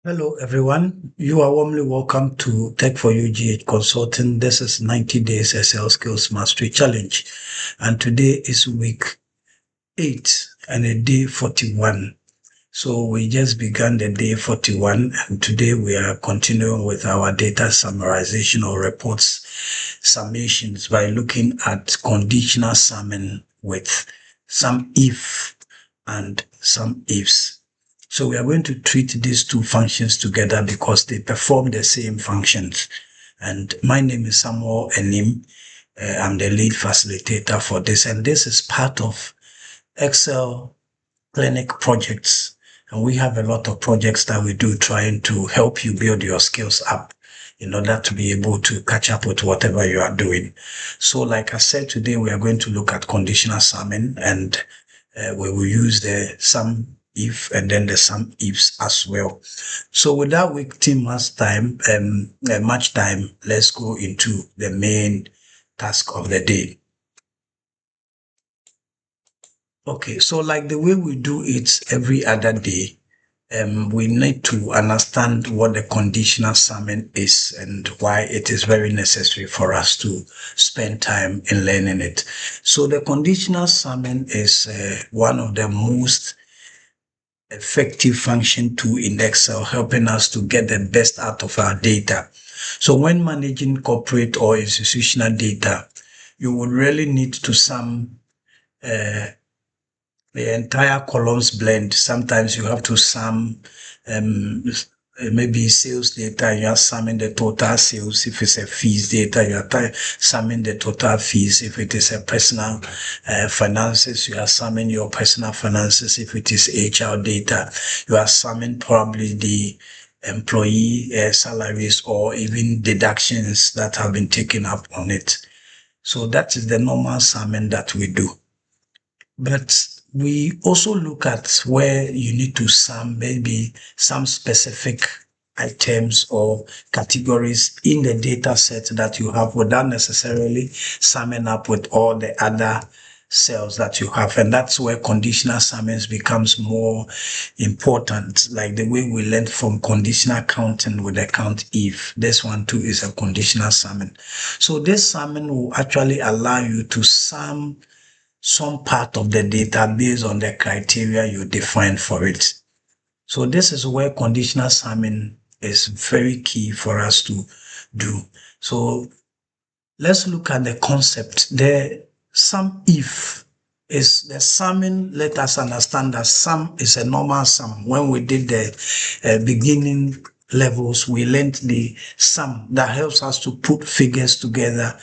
Hello, everyone. You are warmly welcome to Tech for You GH Consulting. This is 90 Days SL Skills Mastery Challenge. And today is week 8 and day 41. So we just began the day 41, and today we are continuing with our data summarization or reports summations by looking at conditional summing with SUMIF and SUMIFS. So we are going to treat these two functions together because they perform the same functions. And my name is Krow Anim. I'm the lead facilitator for this, and this is part of Excel clinic projects. And we have a lot of projects that we do trying to help you build your skills up in order to be able to catch up with whatever you are doing. So like I said, today we are going to look at conditional summing, and we will use the SUMIF and then the SUMIFS as well. So without wasting much time, let's go into the main task of the day. Okay, so like the way we do it every other day, we need to understand what the conditional summing is and why it is very necessary for us to spend time in learning it. So the conditional summing is one of the most effective function tool in Excel, helping us to get the best out of our data. So when managing corporate or institutional data, you would really need to sum the entire columns blend. Sometimes you have to sum maybe sales data, you are summing the total sales. If it's a fees data, you are summing the total fees. If it is a personal finances, you are summing your personal finances. If it is HR data, you are summing probably the employee salaries or even deductions that have been taken up on it. So that is the normal summing that we do. But we also look at where you need to sum maybe some specific items or categories in the data set that you have without necessarily summing up with all the other cells that you have. And that's where conditional summings becomes more important, like the way we learned from conditional counting with the count if. This one too is a conditional summing. So this summing will actually allow you to sum some part of the data based on the criteria you define for it. So this is where conditional summing is very key for us to do. So let's look at the concept. The SUMIF is the summing. Let us understand that sum is a normal sum. When we did the beginning levels, we learned the sum that helps us to put figures together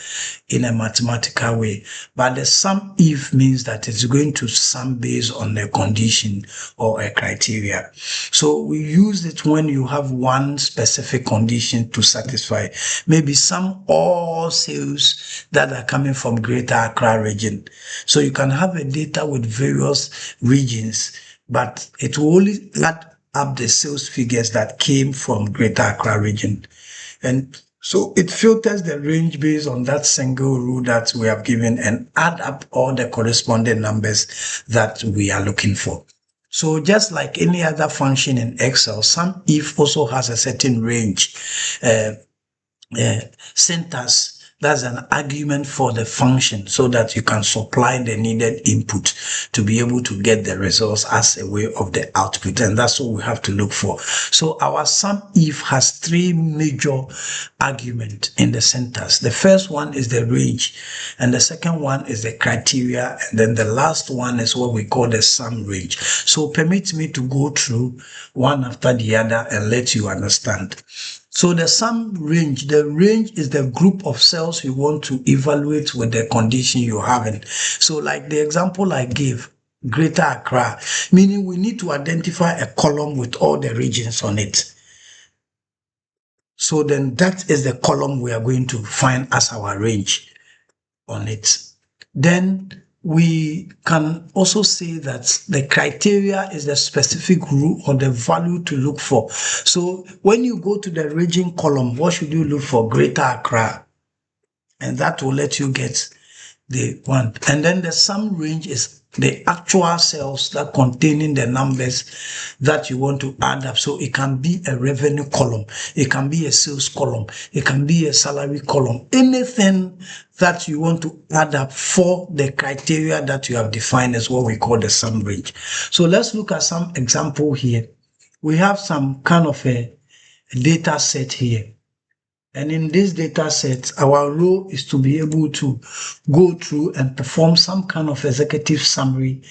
in a mathematical way. But the SUMIF means that it's going to sum based on a condition or a criteria. So we use it when you have one specific condition to satisfy. Maybe sum all sales that are coming from Greater Accra region. So you can have a data with various regions, but it will only add up the sales figures that came from Greater Accra region. And so it filters the range based on that single rule that we have given and add up all the corresponding numbers that we are looking for. So just like any other function in Excel, SUMIF also has a certain range. Syntax, that's an argument for the function so that you can supply the needed input to be able to get the results as a way of the output. And that's what we have to look for. So our SUMIF has three major arguments in the syntax. The first one is the range, and the second one is the criteria, and then the last one is what we call the sum range. So permit me to go through one after the other and let you understand. So the sum range, the range is the group of cells you want to evaluate with the condition you're having. So like the example I gave, Greater Accra, meaning we need to identify a column with all the regions on it. So then that is the column we are going to find as our range on it. Then we can also say that the criteria is the specific rule or the value to look for. So when you go to the region column, what should you look for? Greater Accra. And that will let you get the one. And then the sum range is the actual cells that containing the numbers that you want to add up. So it can be a revenue column, it can be a sales column, it can be a salary column, anything that you want to add up for the criteria that you have defined is what we call the sum range. So let's look at some example here. We have some kind of a data set here. And in this data set, our role is to be able to go through and perform some kind of executive summary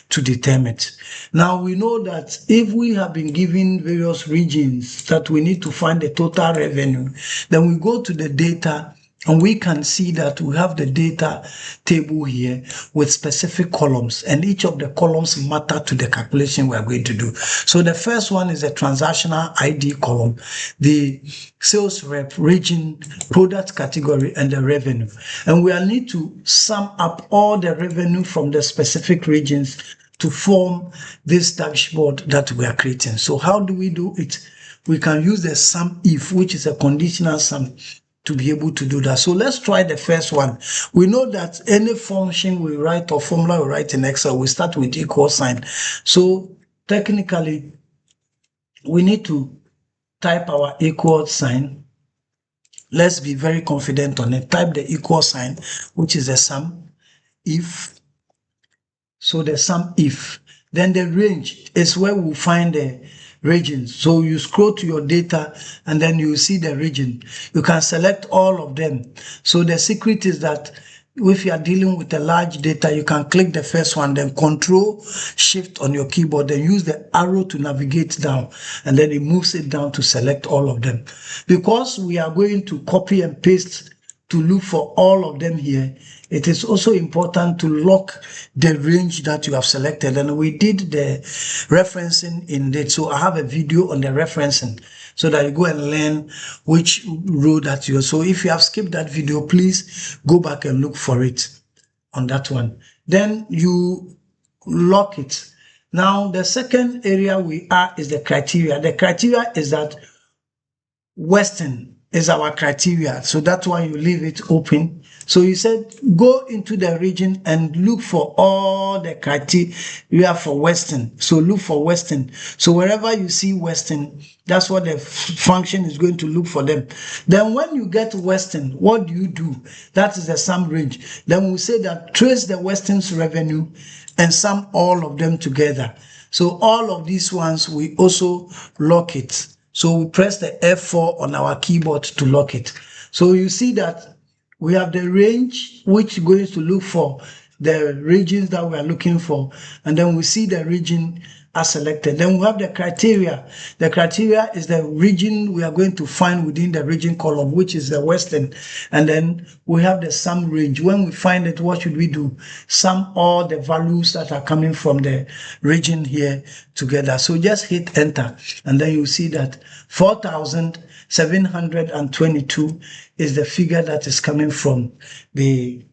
to determine it. Now, we know that if we have been given various regions that we need to find the total revenue, then we go to the data and we can see that we have the data table here with specific columns, and each of the columns matter to the calculation we are going to do. So the first one is a transactional ID column, the sales rep, region, product category, and the revenue. And we will need to sum up all the revenue from the specific regions to form this dashboard that we are creating. So how do we do it? We can use the SUMIF, which is a conditional sum, to be able to do that. So let's try the first one. We know that any function we write or formula we write in Excel, we start with equal sign. So technically, we need to type our equal sign. Let's be very confident on it. Type the equal sign, which is a sum if. So the sum if. Then the range is where we find the regions. So you scroll to your data and then you see the region. You can select all of them. So the secret is that if you are dealing with a large data, you can click the first one, then Control Shift on your keyboard, then use the arrow to navigate down, and then it moves it down to select all of them. Because we are going to copy and paste to look for all of them here, it is also important to lock the range that you have selected. And we did the referencing in it. So I have a video on the referencing so that you go and learn which row that you are. So if you have skipped that video, please go back and look for it on that one. Then you lock it. Now, the second area we are is the criteria. The criteria is that Western is our criteria. So that's why you leave it open. So you said, go into the region and look for all the criteria for Western. So look for Western. So wherever you see Western, that's what the function is going to look for them. Then when you get Western, what do you do? That is the sum range. Then we say that trace the Western's revenue and sum all of them together. So all of these ones, we also lock it. So we press the F4 on our keyboard to lock it. So you see that we have the range, which is going to look for the regions that we are looking for. And then we see the region as selected. Then we have the criteria. The criteria is the region we are going to find within the region column, which is the Western. And then we have the sum range. When we find it, what should we do? Sum all the values that are coming from the region here together. So just hit enter. And then you see that 4,722 is the figure that is coming from the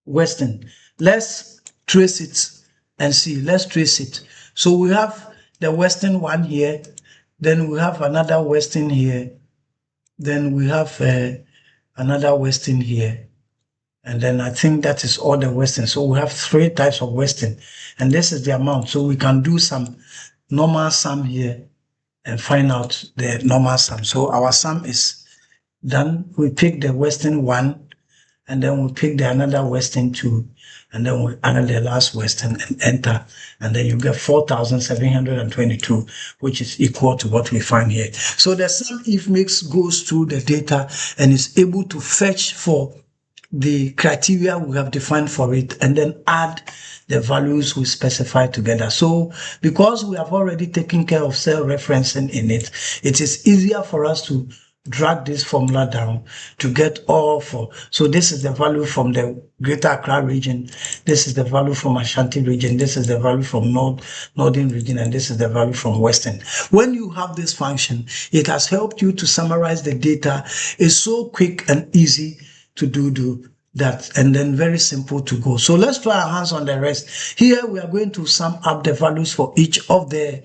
Western. Let's trace it and see. Let's trace it. So we have the Western one here. Then we have another Western here. Then we have another Western here. And then I think that is all the Western. So we have 3 types of Western. And this is the amount. So we can do some normal sum here and find out the normal sum. So our sum is done. We pick the Western 1, and then we pick the another Western 2, and then we add the last Western and enter, and then you get 4,722, which is equal to what we find here. So the SUMIF mix goes through the data and is able to fetch for the criteria we have defined for it, and then add the values we specify together. So because we have already taken care of cell referencing in it, it is easier for us to drag this formula down to get all for. So this is the value from the Greater Accra region. This is the value from Ashanti region. This is the value from Northern region. And this is the value from Western. When you have this function, it has helped you to summarize the data. It's so quick and easy to do that, and then very simple to go. So let's try our hands on the rest. Here we are going to sum up the values for each of the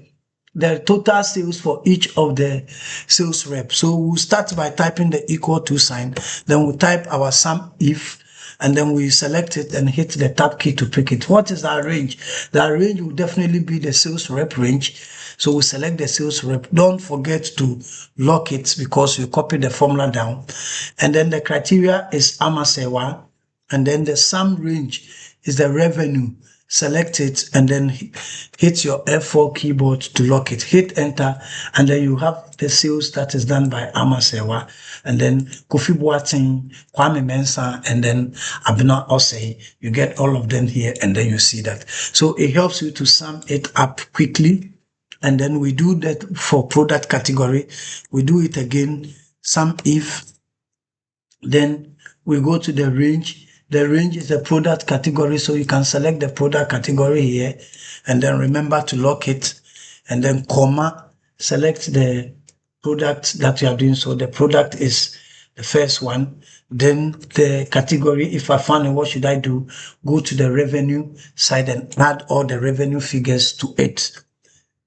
total sales for each of the sales reps. So we'll start by typing the equal to sign. Then we'll type our SUMIF and then we select it and hit the tab key to pick it. What is our range? The range will definitely be the sales rep range. So we select the sales rep. Don't forget to lock it because you copy the formula down. And then the criteria is Amasewa. And then the sum range is the revenue. Select it and then hit your F4 keyboard to lock it. Hit enter and then you have the sales that is done by Amasewa, and then Kofi Boateng, Kwame Mensah, and then Abena Osei. You get all of them here and then you see that. So it helps you to sum it up quickly. And then we do that for product category. We do it again, sum if. Then we go to the range. The range is the product category, so you can select the product category here, and then remember to lock it, and then comma, select the product that you are doing. So the product is the first one. Then the category, if I found it, what should I do? Go to the revenue side and add all the revenue figures to it.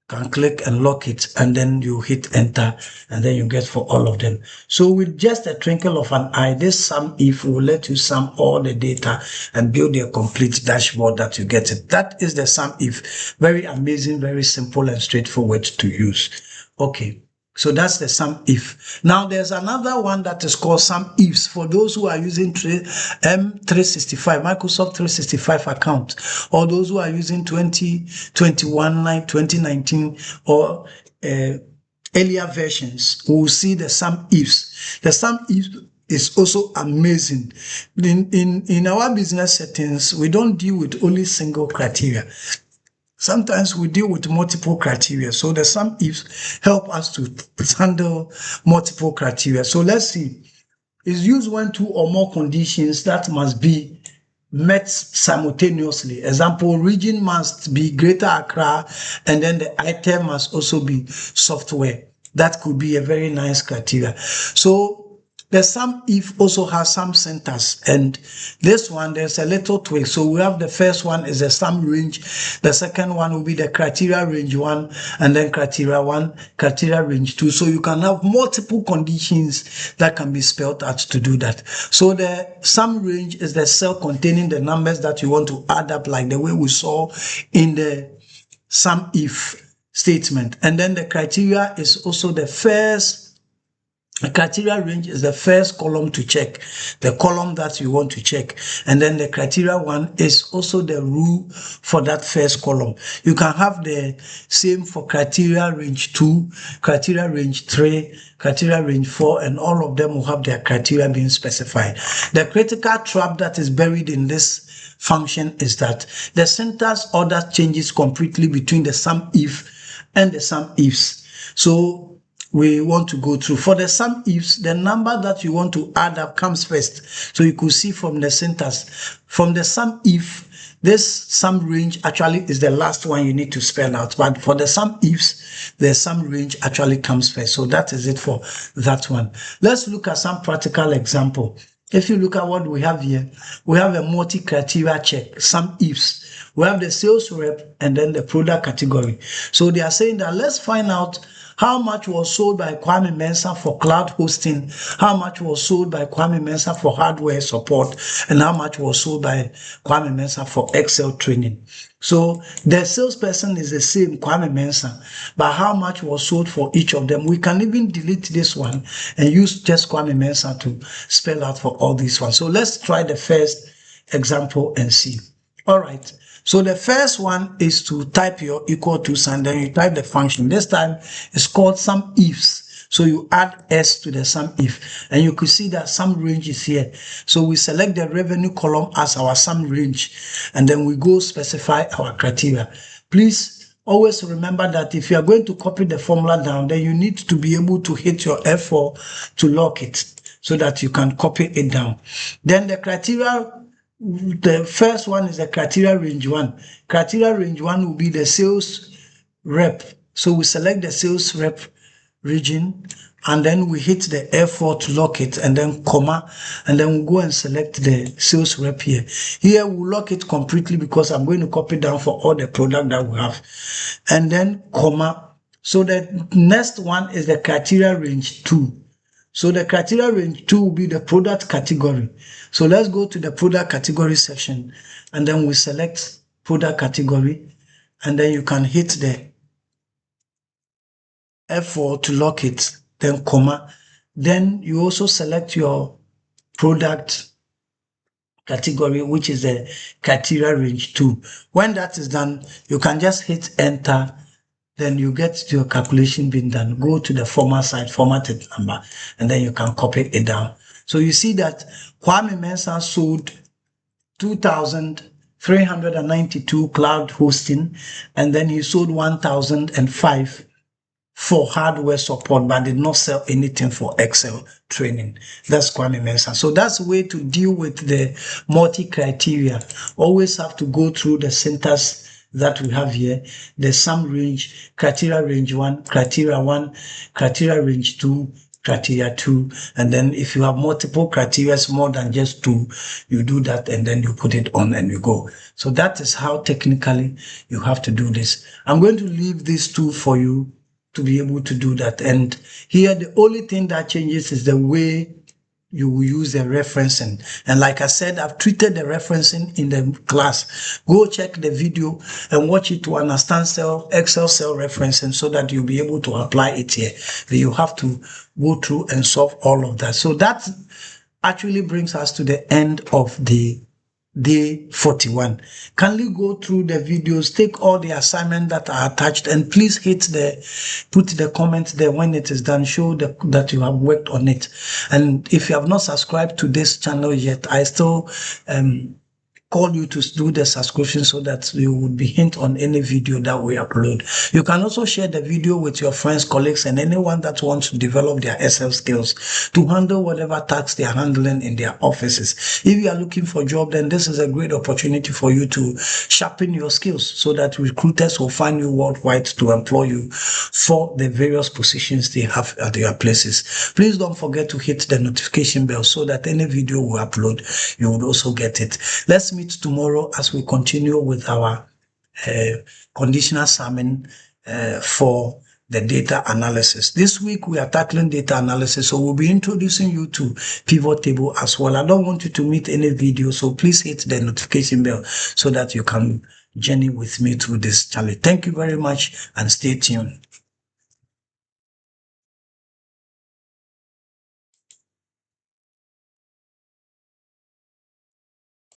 Can click and lock it, and then you hit enter, and then you get for all of them. So with just a twinkle of an eye, this sum if will let you sum all the data and build a complete dashboard that you get it. That is the sum if. Very amazing, very simple and straightforward to use. Okay. So that's the sum if. Now there's another one that is called sum ifs for those who are using M365, Microsoft 365 account, or those who are using 2021, 2019, or earlier versions. We will see the sum ifs. The sum if is also amazing. In our business settings, we don't deal with only single criteria. Sometimes we deal with multiple criteria. So the sum ifs help us to handle multiple criteria. So let's see. It's used when two or more conditions that must be met simultaneously. Example, region must be Greater Accra, and then the item must also be software. That could be a very nice criteria. So the sum if also has some centers, and this one there's a little twist. So we have the first one is the sum range, the second one will be the criteria range 1, and then criteria 1, criteria range 2. So you can have multiple conditions that can be spelled out to do that. So the sum range is the cell containing the numbers that you want to add up, like the way we saw in the sum if statement. And then the criteria is also the first. The criteria range is the first column to check, the column that you want to check. And then the criteria 1 is also the rule for that first column. You can have the same for criteria range 2, criteria range 3, criteria range 4, and all of them will have their criteria being specified. The critical trap that is buried in this function is that the sentence order changes completely between the sum if and the sum ifs. So we want to go through. For the sum ifs, the number that you want to add up comes first. So you could see from the sentence, from the sum if, this sum range actually is the last one you need to spell out. But for the sum ifs, the sum range actually comes first. So that is it for that one. Let's look at some practical example. If you look at what we have here, we have a multi-criteria check, sum ifs. We have the sales rep and then the product category. So they are saying that let's find out how much was sold by Kwame Mensah for cloud hosting, how much was sold by Kwame Mensah for hardware support, and how much was sold by Kwame Mensah for Excel training. So the salesperson is the same, Kwame Mensah, but how much was sold for each of them? We can even delete this one and use just Kwame Mensah to spell out for all these ones. So let's try the first example and see. All right. So the first one is to type your equal to sign, then you type the function. This time it's called sum ifs. So you add S to the sum if, and you could see that sum range is here. So we select the revenue column as our sum range, and then we go specify our criteria. Please always remember that if you are going to copy the formula down, then you need to be able to hit your F4 to lock it so that you can copy it down. Then the criteria, the first one is the criteria range 1. Criteria range 1 will be the sales rep. So we select the sales rep region, and then we hit the F4 to lock it, and then comma, and then we'll go and select the sales rep here. Here we'll lock it completely because I'm going to copy down for all the product that we have. And then comma. So the next one is the criteria range 2. So the criteria range 2 will be the product category. So let's go to the product category section, and then we select product category, and then you can hit the F4 to lock it, then comma. Then you also select your product category, which is the criteria range 2. When that is done, you can just hit enter. Then you get to your calculation being done. Go to the format side, formatted number, and then you can copy it down. So you see that Kwame Mensah sold 2,392 cloud hosting, and then he sold 1,005 for hardware support, but did not sell anything for Excel training. That's Kwame Mensah. So that's a way to deal with the multi-criteria. Always have to go through the centers that we have here, the sum range, criteria range 1, criteria range 2, criteria 2, and then if you have multiple criteria, more than just 2, you do that and then you put it on and you go. So that is how technically you have to do this. I'm going to leave these two for you to be able to do that. And here, the only thing that changes is the way you will use the referencing. And like I said, I've treated the referencing in the class. Go check the video and watch it to understand Excel cell referencing so that you'll be able to apply it here. But you have to go through and solve all of that. So that actually brings us to the end of the day 41. Kindly go through the videos, take all the assignments that are attached, and please put the comments there when it is done. Show that you have worked on it. And if you have not subscribed to this channel yet, I still call you to do the subscription so that you would be hint on any video that we upload. You can also share the video with your friends, colleagues, and anyone that wants to develop their Excel skills to handle whatever tasks they are handling in their offices. If you are looking for a job, then this is a great opportunity for you to sharpen your skills so that recruiters will find you worldwide to employ you for the various positions they have at their places. Please don't forget to hit the notification bell so that any video we upload, you would also get it. Let's meet tomorrow as we continue with our conditional summing for the data analysis. This week we are tackling data analysis, so we'll be introducing you to pivot table as well. I don't want you to miss any video, so please hit the notification bell so that you can journey with me through this challenge. Thank you very much and stay tuned.